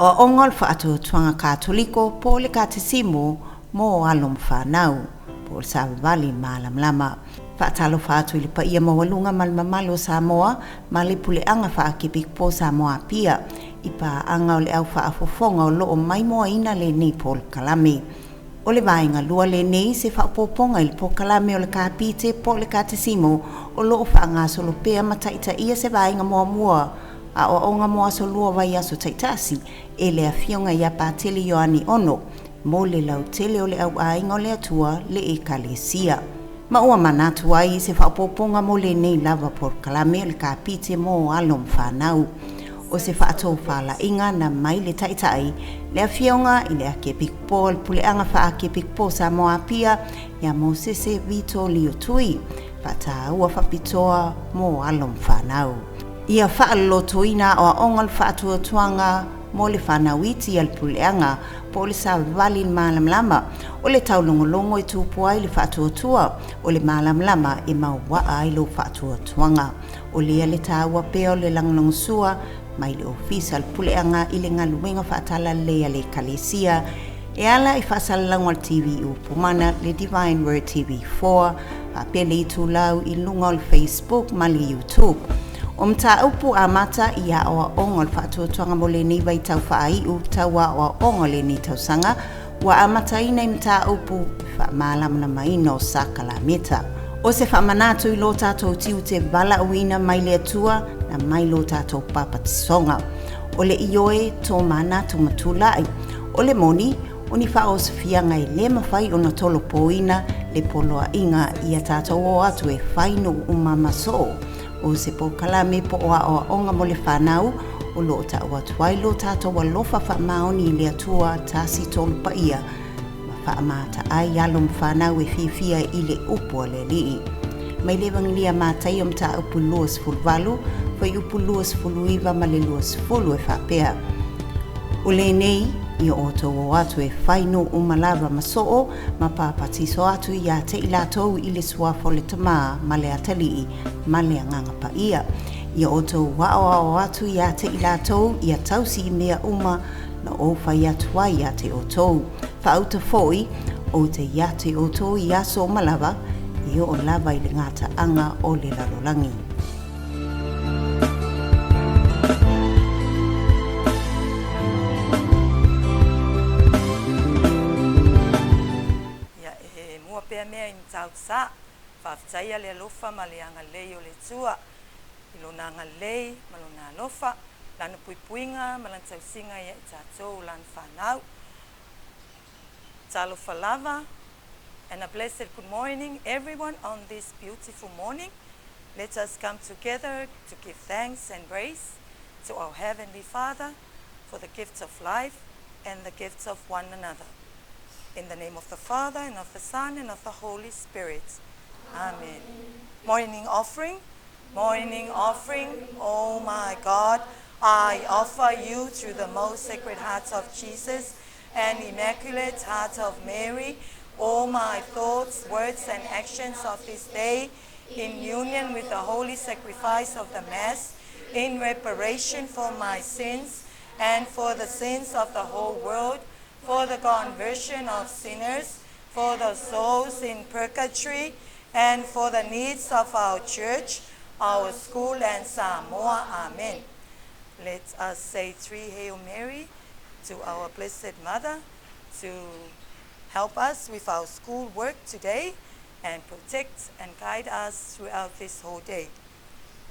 o ongol whaatuatuanga Katoliko po le KATESIMO mo alom whanau po le Savavali malam lama. Whaatalo whaatu ili pa ia mawalunga malmamalo Samoa ma le puleanga whaakipik po Samoa pia ipa anga o le au whaafofonga o loo mai moa ina le nei po le kalame. O le vainga lua le nei se whaapoponga ili po kalame o le kapite po le KATESIMO o loo whaanga solopea mataita ia se vainga moa mua a o onga moa so lua vai aso taitasi e le afionga ia pātele Ioani ono mo le lau tele o le au ainga o le atua le Ekalesia. Ma ua manatu ai se whaapoponga mo le nei lava por kalame o le kapite mo alom whanau. O se whaatou whala inga na mai le taitai le afionga i le ake pikpo le puleanga wha ake pikpo Samoa pia ia mo sese vito liotui pata ua whapitoa mo alom whanau. Ia whaalotoina o ongal whaatuatuanga mo le whanawiti al puleanga po le Savavali malam lama o le taulongolongo i tūpua i le whaatuatua o le malam lama e mauwaa i lo whaatuatuanga o le ale tāua pea o le langlongosua mai le ofisa al puleanga i le ngaluenga whaatala lea le Ekalesia e ala i whaasalango al TV upumana le Divine Word TV4 a pele i tūlau i lunga o le Facebook ma le YouTube. O mta upu a mata ia o ongol whaatuatuanga mo le nei vai tau whaai u taua o ongol le nei tausanga wa a mata ina i mta upu wha maalam na maino sa kalameta. O se whamanatu i lo tātou tiu te vala uina mai le atua na mai lo tātou papatisonga. O le ioe tō manatu matulai. O le moni, o ni wha o safia ngai le mawhai o na tolo poina le poloa inga ia tātou o atu e whaino umamaso. O se po kalame po o onga mo le whanau o lo ta o atuai lo tātou wa lofa wha maoni le atua tāsi tolu pa ia. Ma wha amata ai alom whanau e whiwhia i le upo le lii. Mai le wanglia mātai o mta upu luas fulvalu, whai upu luas fuluiva ma le luas fulu e whapea. O le nei, i o to o atu e whaino umalava masoo ma papatiso atu i a te ilatou i le suafo le tama ma le atalii ma le anganga pa ia. I o to o atu i a te ilatou i a tausi i mea uma na o whai atu ai a te o tou. Whauta foi o te i a te o tou i aso malava i o lava i le ngata anga o le lalolangi. Pea mea i mtau sa, whaaftaya le alofa ma le anga lei o le tua. I lona anga lei, ma lona alofa, lana puipuinga, ma lana tausinga i tātou lana whanau. Talofa lava, and a blessed good morning everyone on this beautiful morning. Let us come together to give thanks and praise to our Heavenly Father for the gifts of life and the gifts of one another. In the name of the Father, and of the Son, and of the Holy Spirit. Amen. Morning offering. Morning offering. Oh my God, I offer you through the most sacred hearts of Jesus and Immaculate Heart of Mary, all my thoughts, words, and actions of this day, in union with the holy sacrifice of the Mass, in reparation for my sins, and for the sins of the whole world, for the conversion of sinners, for the souls in purgatory, and for the needs of our church, our school, and Samoa. Amen. Let us say 3 Hail Mary to our Blessed Mother to help us with our school work today and protect and guide us throughout this whole day.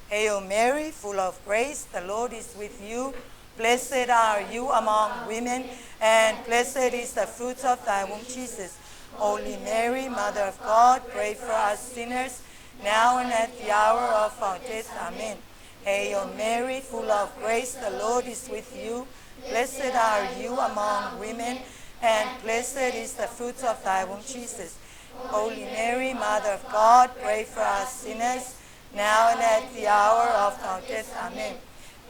Hail Mary, full of grace, the Lord is with you. Blessed are you among women, and blessed is the fruit of thy womb, Jesus. Holy Mary, Mother of God, pray for us sinners, now and at the hour of our death. Amen. Hail Mary, full of grace, the Lord is with you. Blessed are you among women, and blessed is the fruit of thy womb, Jesus. Holy Mary, Mother of God, pray for us sinners, now and at the hour of our death. Amen.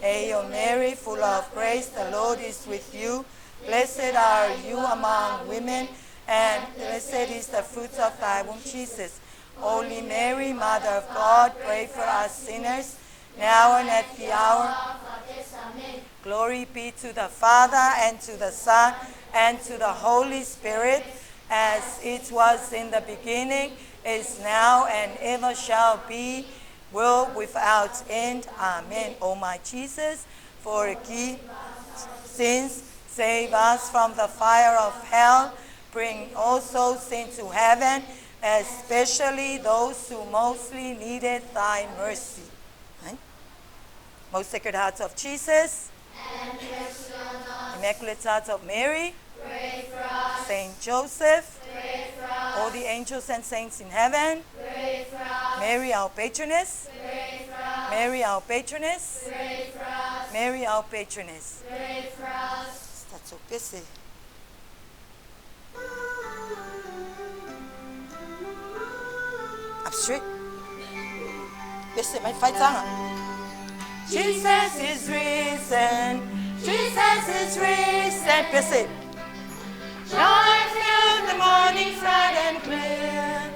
Hail Mary, full of grace, the Lord is with you. Blessed are you among women, and blessed is the fruit of thy womb, Jesus. Holy Mary, Mother of God, pray for us sinners, now and at the hour of our death. Amen. Glory be to the Father, and to the Son, and to the Holy Spirit, as it was in the beginning, is now, and ever shall be, world without end. Amen. O my Jesus, forgive sins, save us from the fire of hell, bring all souls into heaven, especially those who mostly needed thy mercy. Right? Most Sacred Heart of Jesus, Immaculate Heart of Mary, Pray for us. Saint Joseph, Pray for us. all the angels and saints in heaven, Pray for us. Mary our patroness, Pray for us. Mary our patroness, Pray for us. Mary our patroness. Pray for us. That's so busy. Up straight. Busy, my fight song. Jesus is risen. Jesus is risen. Busy. Shine through the morning bright and clear.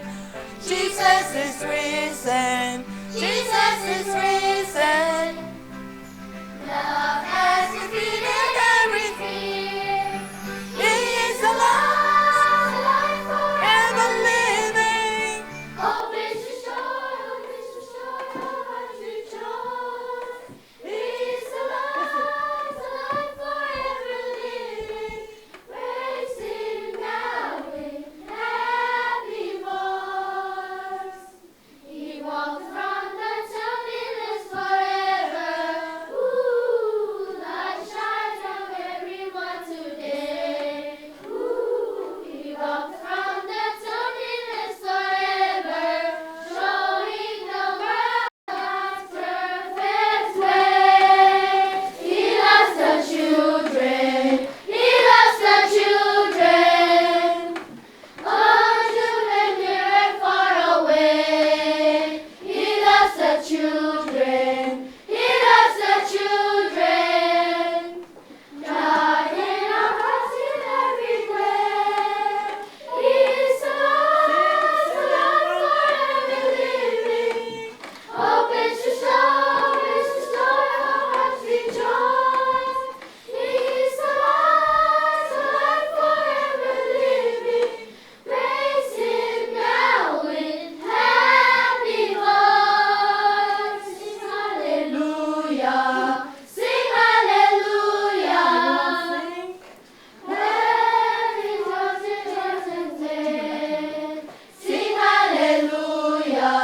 Jesus is risen. Jesus is risen. Love has defeated every fear. He is alive, ever living. Hope is restored, hope is restored, hope has rejoiced. He is alive, forever living. Praise Him now with happy voice. He walks from the tomb in us forever. Ooh, light shines on everyone today. Ooh, He walks from the tomb in us forever, showing the world God's perfect way. He loves the children. He loves the children. Oh, children near and far away. He loves the children. He loves the children. God in our hearts in everywhere. He is alive, forever living. Hope is restored, hope has rejoiced. He is alive, forever living. Praise Him now with happy voice. Sing hallelujah, sing hallelujah. Every voice and dead. Sing hallelujah,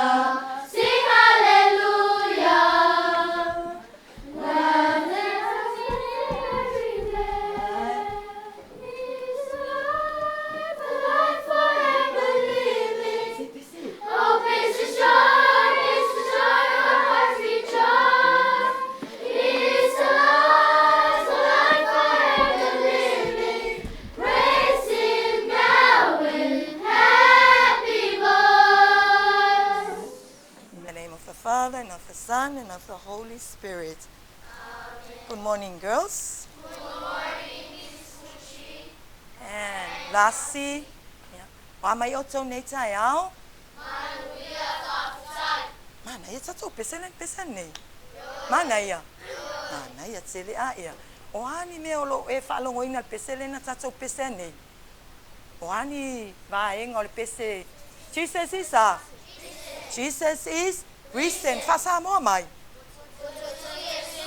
sing hallelujah. Gladness every day. He's alive, forever living. Hope is restored, hope has rejoiced. He is alive, forever living. Praise Him now with happy voice. In the name of the Father, and of the Son, and of the Holy Spirit. Good morning, girls. Good morning, Miss Muchi. And Lassie. Wa mai o tau nei tai ao. Mana ia tatou pesen nei. Mana ia. Mana ia tele a ia. O ani me o lo e whaalongoina le pesele na tatou pesen nei. O ani vaenga o le pese. Jesus is a. Jesus is risen. Whasa moa mai.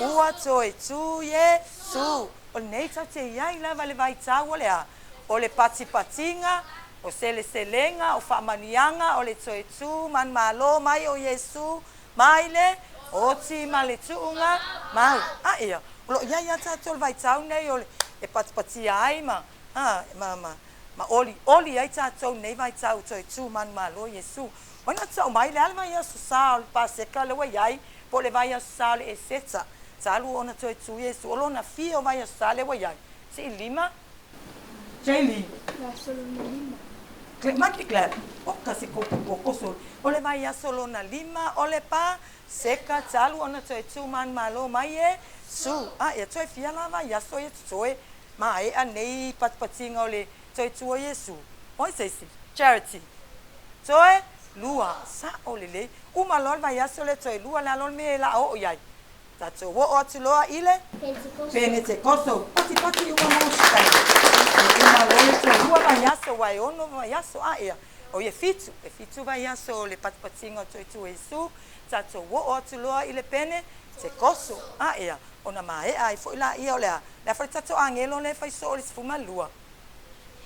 Ua toe tu Yesu. O nei tau te iai lava le vai tau o le a. O le patipatinga, o sele-selenga, o whaamanianga, o le toe tu, man malo mai o Yesu, mai le, o ti ma le tuunga, mau. A ia, o lo iai ata tol vai tau nei o le e patipatia ai ma. Ma oli ai tātou nei vai tau toi tu man malo Yesu. Wana tau mai le alma Yesu sa o le paseka le wa iai, po le vai Yesu sa le e seta. Talu ona toi tu Yesu, o lona fia o vai Yesu sa le wa iai. Si lima? Jamie? Mati klep. O kasi koko sol. O le vai Yesu lona lima, o le pa seka talu ona toi tu man malo mai e su. E toi fia la vai Yesu e toi. Ma e anei patpatinga o le toi tu o Yesu. Oi seisi. Charity. Toi lua sa o le le. Uma lol vai Yesu le toi lua la lol me la o iai. Tatou o atu loa ile. Pene te koso. Pati uma moskai. Uma loe te ua vai aso vai ono vai aso ia. O ye fitu vai aso o le patipatinga o tu Yesu. Tatou o atu loa ile pene te koso ia. Ona mae ai fo ila ia ole. La fa tatou angelo le fai so o le sfuma lua.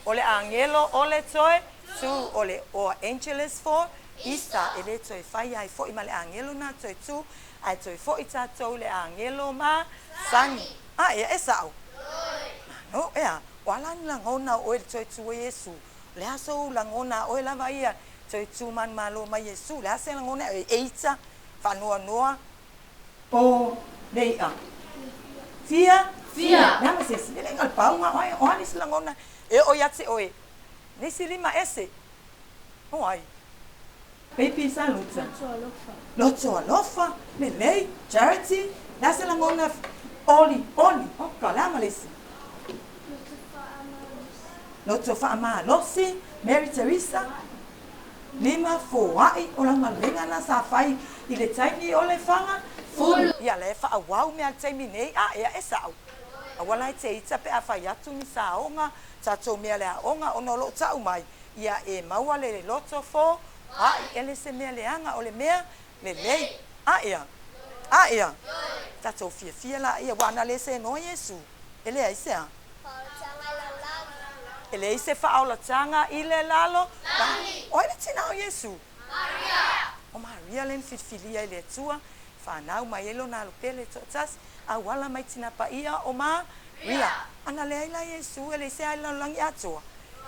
Ole angelo ole toe tu ole o angeles for Isa ele toe fai ai fo i male angelo na toe tu ai toe fo i tatou le angelo ma sani ia esa au no ea wala ni langona o ele toe tu Yesu le aso langona o la vai ia toe tu man malo ma Yesu le aso langona e eita fa noa o leia fia na ma se le ngal paunga o ani langona e o yatse oe nisi lima ese o ai baby saluta loto alofa lei charity nasa langona oli o kalama lesi loto fa ama losi Mary Teresa lima foai o langa lenga na sa fai i le taimi o le fanga fulu ia le fa awau me al taimi nei ia esa au awala te ita pe a fai atu ni sa onga tatou mea le aonga ona lo tau mai ia e maua le loto fo ele se mea leanga o le mea le lei ia tatou fia la ia wana le se no Yesu ele ai se ele ai se fa ola tanga ile lalo o ele tina o Yesu Maria len filia ile tua fa nau mai elo na lo pele totas a wala mai tina pa ia o Maria ana le ila Yesu ele se ala langi atua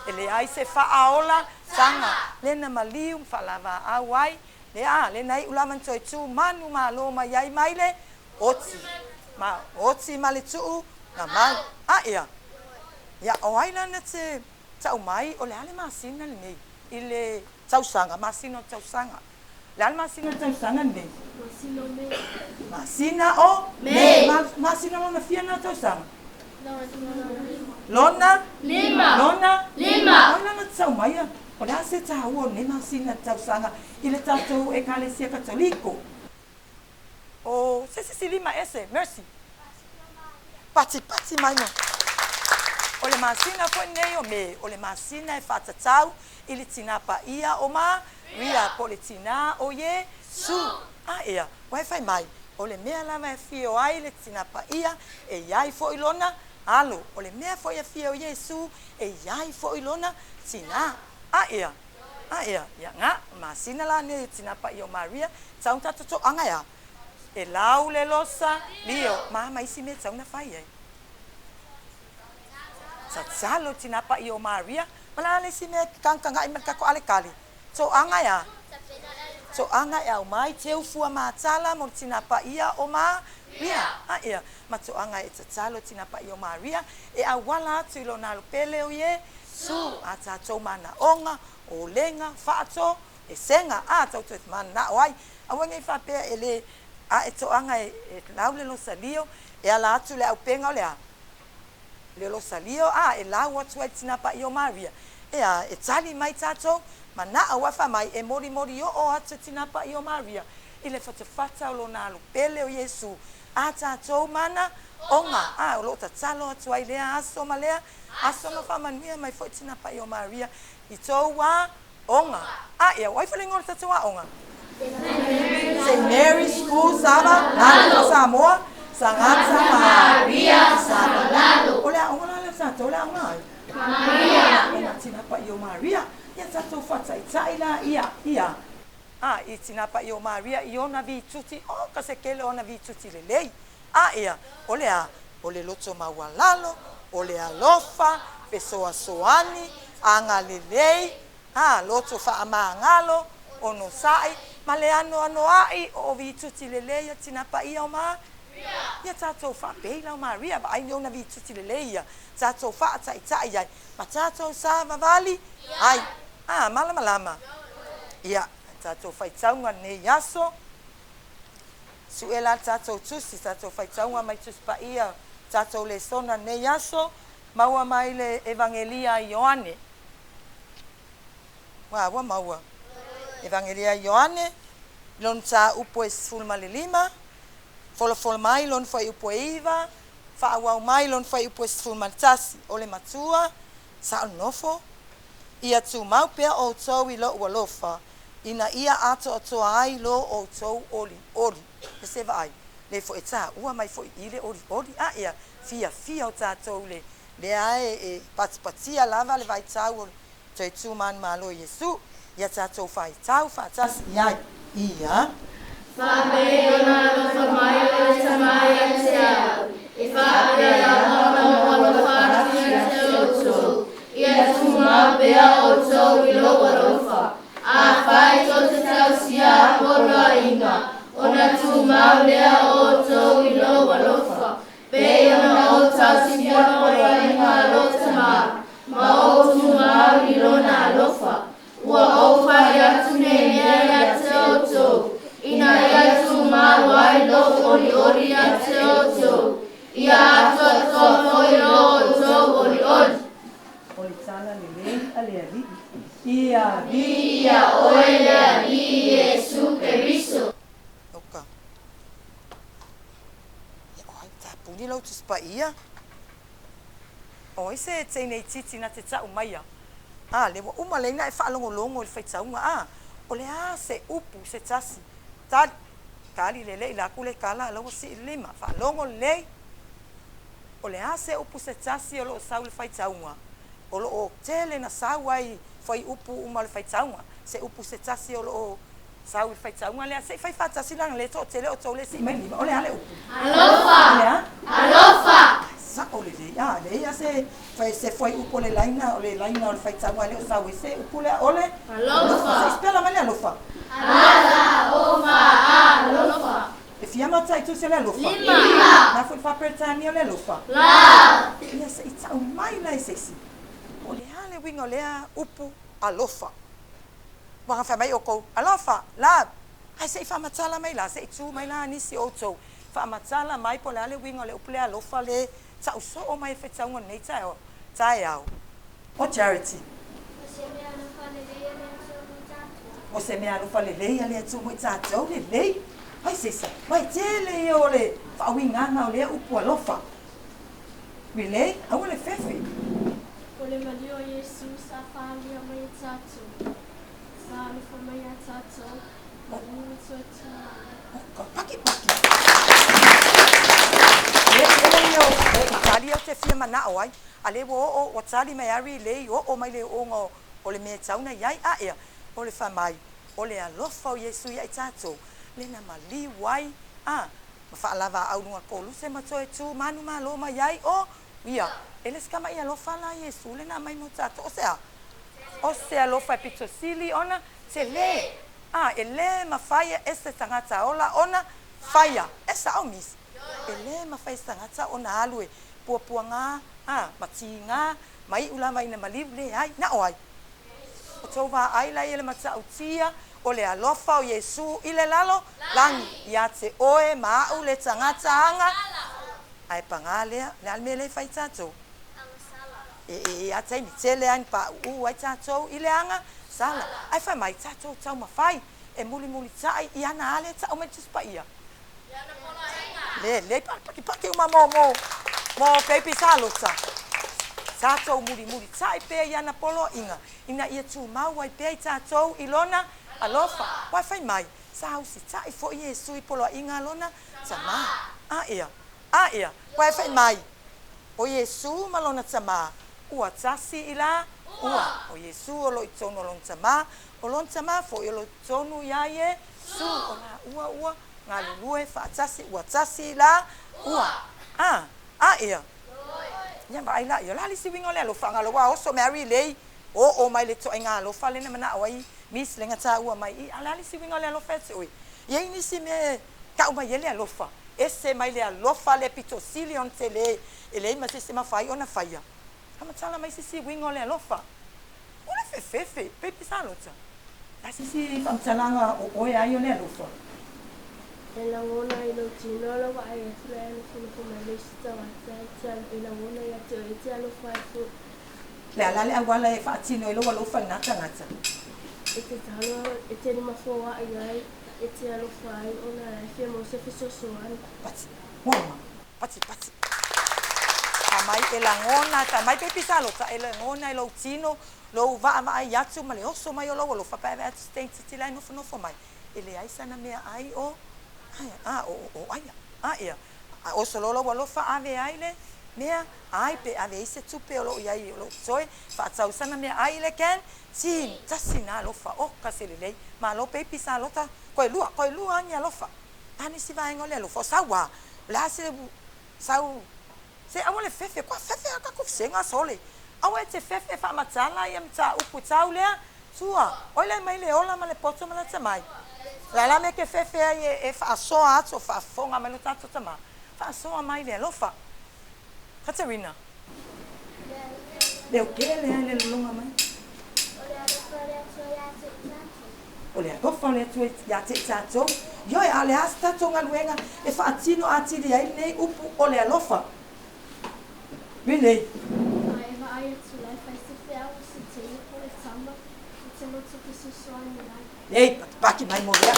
ele ai se fa aola sanga lena malium fa lava awai le nai ulaman toi tu manu malo mai ai mai le oti male tu na mai ia o ai lana te tau mai o le ale masina le nei ile tau sanga masino tau sanga le ale masina tau sanga nei masina o me masina lona fiana tau sanga Lona lima ona na tau mai o le ase tau o ne masina tau sanga ile tatou Ekalesia Katoliko o se lima ese mercy pati mai no o le masina ko nei o me o le masina e fata tau ile tina pa ia o Maria po le tina o Yesu ia wai fai mai o le mea lava e fio ai le tina pa ia e iai fo ilona alo o le mea fo ia fio Yesu e iai fo ilona tina ia nga masina la ne tina pa io Maria tau tatu anga ia e lau le losa lio mama isi me tau na fai ai salo tina pa io Maria malale si me kanga i merka ko ale kali so anga ia o mai te ufua matala mo tina pa ia o Maria ia ma so anga e salo tina pa io Maria e awala tu lo na pele o Yesu ata to mana onga o lenga fato e senga ata to mana wai awange fa pe ele e to anga e laule lo salio e ala atu le au penga o le lo salio e la watu tina pa io Maria e tali mai tato mana awafa mai e mori o atu tina pa io Maria ile fata o lo na lo pele o Yesu ata to mana onga o lo tatalo atu ai le aso malea aso no fa mania mai fo tina pa io Maria i to wa onga ia wai fa ngor tato wa onga Saint Mary School Saba Lalo Samoa Sangata Maria Saba Lalo ole onga la tato ole onga Maria ina tina pa io Maria ia tato fata itaila ia i tina pa io Maria iona vi tuti o kasekele ona vi tuti lelei ia ole loto mawalalo ole alofa pesoa soani anga lelei loto fa amangalo ono sai maleano ai o vi tuti lelei tina pa io ia tato fa beila Maria ba ai ona vi tuti lelei tato fa tai ai ma tato sa vali ai malama ia tato fai taunga ne yaso suela tato tusi tato fai taunga mai tus pa ia tato le sona ne yaso maua mai le evangelia Ioane maua evangelia Ioane lon sa upo es fulma le lima Fola mai lon fai upo iwa, whaawau mai lon fai upo sfumatasi o le matua, sa nofo. Ia tu mau pea o tau I lo ua lofa, ina ia ato atoa ai lo o tau oli. E se vai, le fo e tā, ua mai fo I le oli, a ia, fia o tātou le ae e patipatia lava le vai tau o te tu man malo Yesu, ia tātou fai tau, whaatasi iai, ia. Whamei o nā lofa mai o le tamai a te au. I whapea hono o lo whātia te oto. Ia tuma pea o tau I lo warofa. A whai to te tausia hora inga. Ona tuma lea o tau I lo warofa. Pea ona o tausia hora inga lo tama. Ma o tuma I lo na lofa. Ua o whai atu ne lea te oto. Ina ia tuma wai lo ori a te oto. Ia ato foi lo oto ori. Oli tala le alea vi. Ia vi. Ia oelea vi Jesu Keristo. Oka. Ia oi, tā puni lau tu spa ia. Oi se te nei titi na te tau maia. Le wa umalenga e whaalongolongo I whaitaunga. O le se upu se tasi. Kali lele ila kule kala alo si lima fa longo le o le ase upu se tasi o lo sau le faitaunga o lo tele na sawai fai upu uma le faitaunga se upu se tasi o lo sau le faitaunga le ase fai fatasi lang le to tele o to le si mai lima o le ale upu alofa sa o le le ase fai se foi upu le laina o le faitaunga le o sau se upu le ole alofa se spela mai alofa alofa. E fia matai tu se le alofa. Lima. Na foi fa pertani o le alofa. La. Ia se itau mai la sesi. O le ale wingo lea upu alofa. Wanga fa mai o ko alofa. La. Ai se fa matala mai la se itu mai la nisi o to. Fa matala mai po le ale wingo le upu le alofa le ta so o mai fe taunga nei tai o. Tai au. O charity. O se mea rufa le lei ale atu mo tātou le lei. Ai sesa, mai tele o le whawinganga o le upu alofa. Mi lei, au le fefe. O le malio Yesu sa whaalia mai tātou. Sa alufa mai a tātou. Ma ua tuatua. Paki. Le Italia o te fia mana o ai. Ale o tali mai ari lei o mai le ongo o le mea tauna iai a ea. O le whamai, o le alofa o Yesu iai tātou, le na mali wai, ma whaalawa au nunga kolu se matoe tu, manu malo ma iai o, ia, ele skama I alofa la Yesu, le na mai mo tātou, o se alofa e pito sili ona, se le, ele ma whaia este tangata ola ona, whaia, esa au mis, ele ma whaia tangata ona alue, pua ngā, mati ngā, mai ula mai na mali le ai, na oai, o tau wā aila I le matau tia o le alofa o Yesu I le lalo langi ia te oe maau le tangata anga ai pangalea le alme le fai tātou a te mi tele ani pa ai tātou I le anga sala ai fai mai tātou tau mawhai e muli tai I ana ale tau me tuspa ia le paki uma mo pepi salota tātou muri tai pea I ana polo ina ia tu mau ai pea I tātou I lona alofa. Wai fai mai, sa hausi tai fo Yesu I polo inga lona tama. A ia. Wai fai mai, o Yesu malona tama. Ua tasi I la, ua. O Yesu o lo I tonu lon tama. O lon tama fo I lo tonu ia Yesu. O la ua. Ngā lulue fa tasi, ua tasi I la, ua. A ia. Ia ba ila yo la lisi wingo le alofa ngalo wa oso Mary lei o mai le to nga alofa le na mana oi mis le ngata ua mai I ala lisi wingo le alofa tse oi ye ni si me ka uma ye le alofa ese mai le alofa le pitosili on tele ele ma se ma fai ona faia ama tala mai si wingo le alofa ona fefe pepi salota la si am tala o ya yo le alofa E la ngona I lo tino lo wa e tua e lo funu mai sita wa tai e la ngona ia te o te alo fai fu. Le ala le awala e whaatino e lo walo whai ngata. E te talo e te ni mafo wa ai ai e te alofa ai ona e whia mo se fisosoani. Pati, moma, pati. Tamai e langona, tamai pe pisalota e langona e lo tino, lo va ai atu ma le oso mai o lo fa pa atu state tila no mai. E le ai sana mea ai o ia. O solo lo fa ave ai le mea ai pe ave ise tupe o lo iai o lo soe fa tau sana mea ai le ken sin tasina lo fa o kasele lei ma lo pe pisalota ko lua anya lo fa. Ani si va ngole lo fa sawa. La se sau se awole fefe kwa fefe aka kufsenga sole awe te fefe fa matala ia mta upu tau lea tua ole mai le ola ma le poto ma le tamai la me ke fefe e fa soa ato fa fonga ma le tato tama fa soa mai le lofa Katerina le okele le longa mai ole lofa le tu ya te tato yo ale asta tonga luenga e fa atino atili ai nei upu ole lofa. Really? Ei, baki mai mo ya.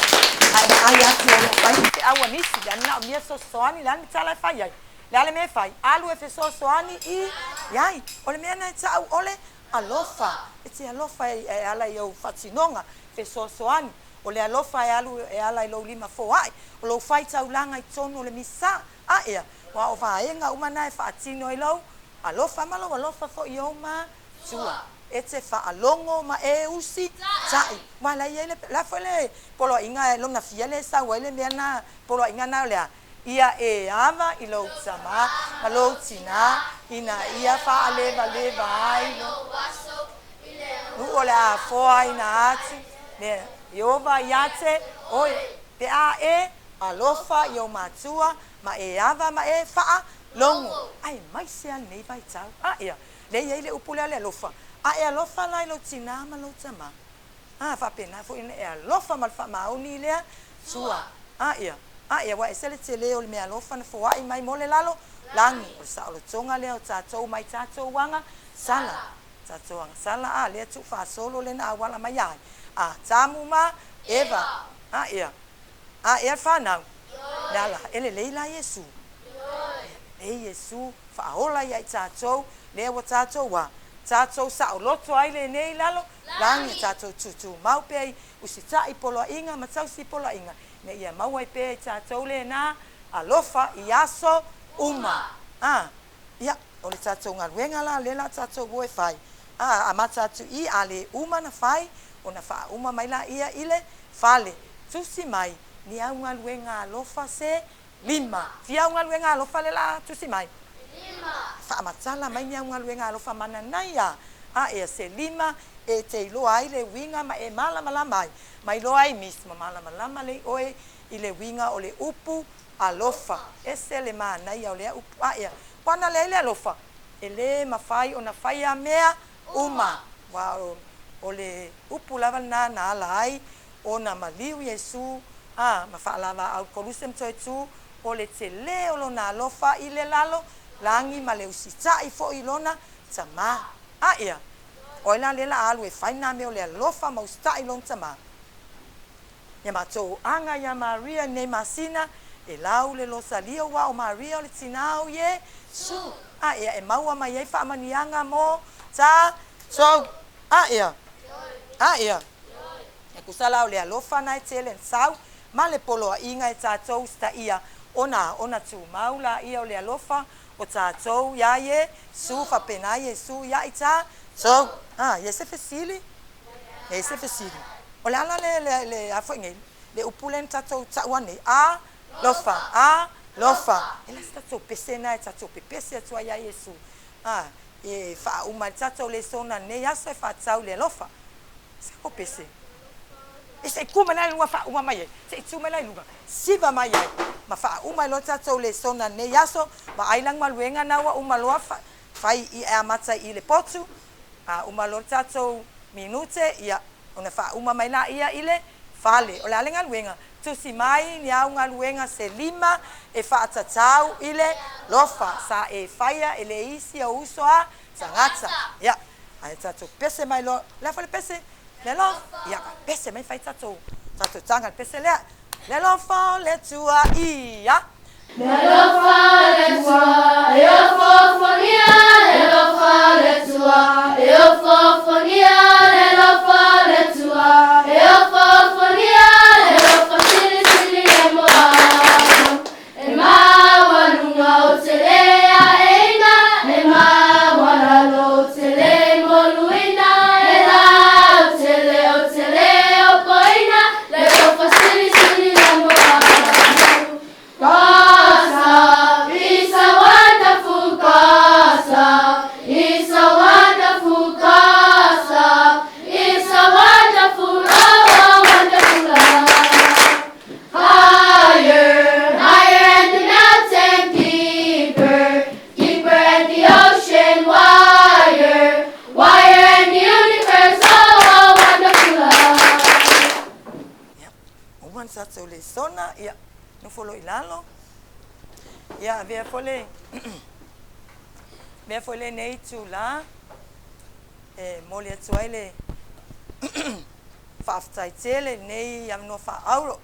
Ai atu ai awa misi dan na mia so soani lan tala fai ai. La le me fai. Alu e so soani I yai. Ole me na tsa ole alofa. Iti alofa e ala yo fatinonga fe so soani. Ole alofa e alu e ala lo lima fo ai. O lo fai tau langa I tono le misa. A ia. Wa o fa enga umana e fatino I lo. Alofa malo alofa fo ioma tua ete fa alongo ma e usi tai mala ile la fole polo inga lo na fiele sa wele mena polo inga na le ia e ava ilo sama malo tina ina ia fa leva ai no waso ile ola fo ina ati ne yova yate oi te a e alofa ioma tua ma e ava ma e fa longo ai mai se al nei vai tau ia le ile upula le lofa e lofa lai lo tina ma lo tama fa pena fo ine e lofa mal fa mauni le sua ia wa esele tele o me lofa na fo ai mai mole lalo langi o sa o tonga le o tatou mai tatou wanga sala tatou wanga sala le tu fa solo le na wala mai ai tamu ma eva ia fa na la ele leila Yesu Yesu fa ola ia tatou le wa tatou wa tatou sa o loto ai le nei lalo langi tatou tutu mau pe usita I polo inga ma tau si polo inga ne ia mau ai pe tatou le na alofa iaso uma ia o le tatou ngaluenga la le la tatou boe fai a matatu I ale uma na fai ona fa uma mai la ia ile fale tusi mai ni au ngaluenga alofa se lima fia unga luenga alofa le la tusi mai lima fa matala mai ni unga luenga alofa mana naia e se lima e te lo ai le winga ma e mala mai lo ai mismo mala le oe I le winga o le upu alofa ese le mana naia o le upu wana le alofa ele mafai ona fai a mea uma wow o le upu lava na lai ona maliu Yesu ma fa lava au kolusem tu o le tele o lona alofa I le lalo langi ma le usita I fo I lona tama ia o la le la alu e faina me o le alofa ma usita I lona tama ya matou anga ya Maria ne masina e lau le lo salio wa o Maria o le tinao Yesu ia e maua mai e fa manianga mo ta so ia e kusala o le alofa na tele sau ma le polo inga e tatou sta ia ona tu maula ia o le alofa o tatou ya Yesu fa pena Yesu ya ita so se fesili o le ala le afonge le upulen tatou tawane lofa ela tatou pesena tatou pepese tu ya Yesu e fa uma tatou le sona ne ya se fa tau le lofa se ko pese ese kuma na lua fa uma mai se tsuma la luga siva mai ma fa uma lo tatou le sona ne yaso ma ailang maluenga na wa uma lo fai I amata I le potu uma lo tatou minute ia ona fa uma mai la ia ile fale o la lenga luenga tu si mai ni au nga luenga se lima e fa tatau ile lofa sa e faia ele isi o uso a sangata ia ai tatou pese mai lo la fale pese Lelo, ia pese mai fai tatou Tato tanga pese lea. Le lo fa le tua ia. Le lo fa le tua, e o fofonia, le lo fa le tua, e o fofonia, le lo fa le tua, e o fofonia, le lo fa sili e moa. E ma walunga o te lea eina, e ma walalo te le moluina, e la o te le o poina, le lo fa sili e moa. Casa, it's a wonderful casa. It's a wonderful casa. It's a wonderful, oh, wonderful life. Higher, higher and the mountain deeper, deeper and the ocean wire, wire and the universe, oh, wonderful life. Uman sa le sona ia. No folo ilalo. Ya vea fole. Vea fole nei tu la. Moli atuaile. Faaftaitele nei am no fa auro.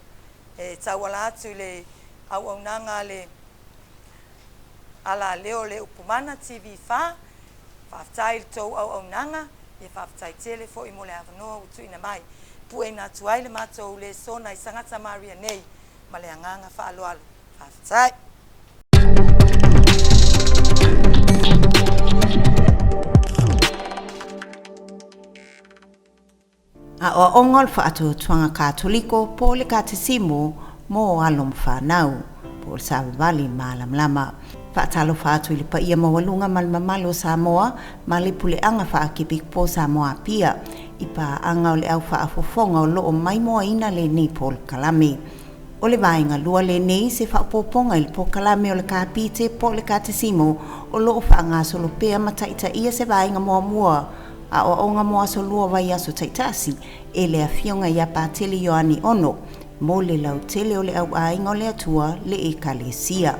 Tawala tu le au nanga le ala leo le upumana TV fa. Faaftail to au nanga. Ye faaftaitele fo imole avno tu ina mai. Puena tuaile mato le sona isangata Maria nei. Maleanganga fa aloalo. Faaftai. A o ongol whaatutuanga Katoliko po le KATESIMO mo alom whanau po le Sababali malam lama. Whaatalo whaatu ili pa ia mawalunga malmamalo Samoa ma le puleanga whaakipik po Samoa pia. Ipa anga o le au whaafofonga o loo mai moa ina le nei po le kalame. O le vainga lua le nei se whaapoponga ili po kalame o le kapite po le KATESIMO o loo whaanga solopea mataita ia se vainga moa mua. A o onga moa so lua vai aso taitasi e le afionga ia pātele Ioani ono mo le lau tele o le au ainga o le atua le Ekalesia.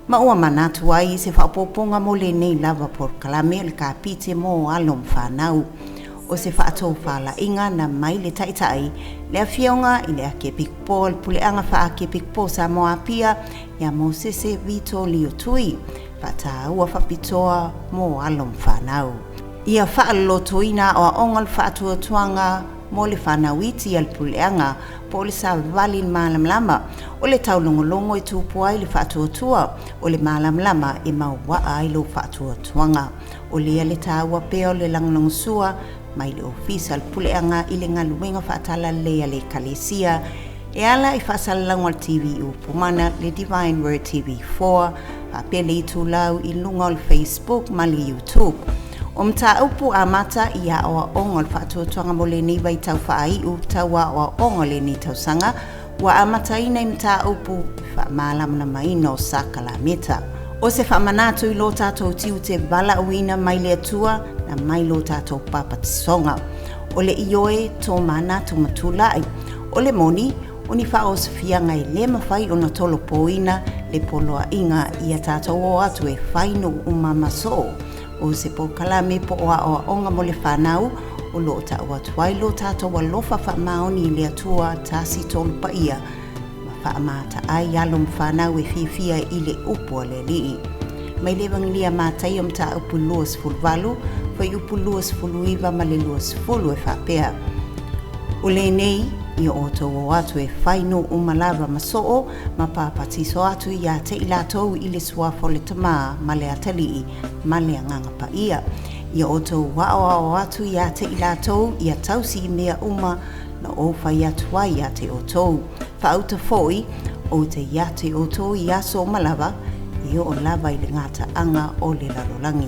Ma ua manatu ai se whaapoponga mo le nei lava por kalame o le kapite mo alom whanau. O se whaatou whala inga na mai le taitai le afionga i le ake pikpo le puleanga wha ake pikpo Samoa pia ia mo sese vito liotui pata ua whapitoa mo alom whanau. Ia whaalotoina o ongal whaatuatuanga mo le whanawiti al puleanga po le Sababali malam lama o le taulongolongo i tūpua i le whaatuatua o le malam lama e mauwaa i lo whaatuatuanga o le ale tāua pea o le langlongosua mai le ofisa al puleanga i le ngaluenga whaatala lea le Ekalesia e ala i whaasalango al TV upumana le Divine Word TV4 a pele i tūlau i lunga o le Facebook ma le YouTube. O mta upu a mata ia o ongol whaatuatuanga mo le niwa i tau whaai u taua o ongol le ni tausanga wa a mata ina i mta upu wha maalam na maino sa kalameta. O se wha manatu i lo tātou tiu te vala uina mai le atua na mai lo tātou papatisonga. O le ioe tō manatu matulai. O le moni, o ni wha o sifia ngai le mawhai o na tolo poina le poloa inga i a tātou o atu e whaino umamaso. O se po kalame po o onga mo le whanau o lo ta o atuai lo tātou wa lofa wha maoni le atua tāsi tolu pa ia ma wha amata ai alom whanau e whiwhia i le upu le lii. Mai le wanglia mātai o mta upu luas fulwalu whai upu luas fuluiva ma le luas fulu e whapea. O le nei i o to o atu e whaino umalava masoo ma pāpatiso atu i a te ilatou i le suafo le tamaa ma le atalii ma le anganga pa ia. I o to o atu i a te ilatou i a tausi i mea uma na o whai atu ai a te o tou. Whauta foi o te i a te o tou i aso malava i o lava i le ngata anga o le lalolangi.